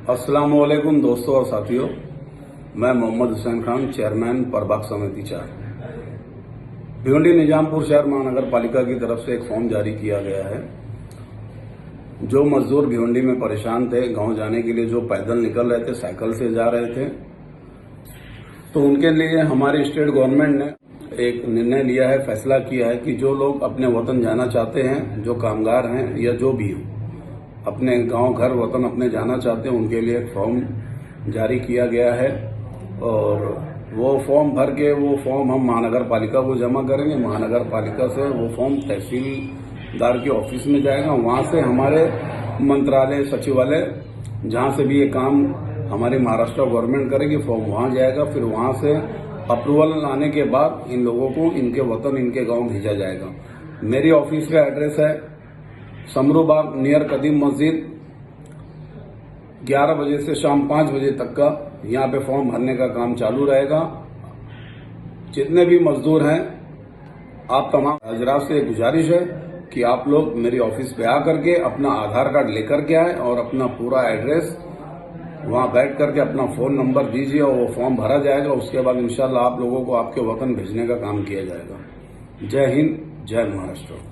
अस्सलाम वालेकुम दोस्तों और साथियों, मैं मोहम्मद हुसैन खान, चेयरमैन प्रभाग समिति 4 भिवंडी निजामपुर शहर महानगर पालिका की तरफ से एक फॉर्म जारी किया गया है। जो मजदूर भिवंडी में परेशान थे, गांव जाने के लिए जो पैदल निकल रहे थे, साइकिल से जा रहे थे, तो उनके लिए हमारी स्टेट गवर्नमेंट ने एक निर्णय लिया है, फैसला किया है कि जो लोग अपने वतन जाना चाहते हैं, जो कामगार हैं या जो भी हो, अपने गांव घर वतन अपने जाना चाहते हैं, उनके लिए एक फॉर्म जारी किया गया है। और वो फॉर्म भर के वो फॉर्म हम महानगर पालिका को जमा करेंगे। महानगर पालिका से वो फॉर्म तहसीलदार के ऑफिस में जाएगा। वहां से हमारे मंत्रालय, सचिवालय, जहां से भी ये काम हमारी महाराष्ट्र गवर्नमेंट करेगी, फॉर्म वहां जाएगा। फिर वहां से अप्रूवल आने के बाद इन लोगों को इनके वतन, इनके गांव भेजा जाएगा। मेरी ऑफिस का एड्रेस है समरू बाग नियर कदीम मस्जिद। 11 बजे से शाम 5 बजे तक का यहाँ पे फॉर्म भरने का काम चालू रहेगा। जितने भी मजदूर हैं, आप तमाम हजरात से गुजारिश है कि आप लोग मेरी ऑफिस पे आकर के अपना आधार कार्ड लेकर के आए और अपना पूरा एड्रेस वहां बैठ करके अपना फोन नंबर दीजिए और वो फॉर्म भरा जाएगा। उसके बाद इंशाल्लाह आप लोगों को आपके वतन भेजने का काम किया जाएगा। जय हिंद, जय महाराष्ट्र।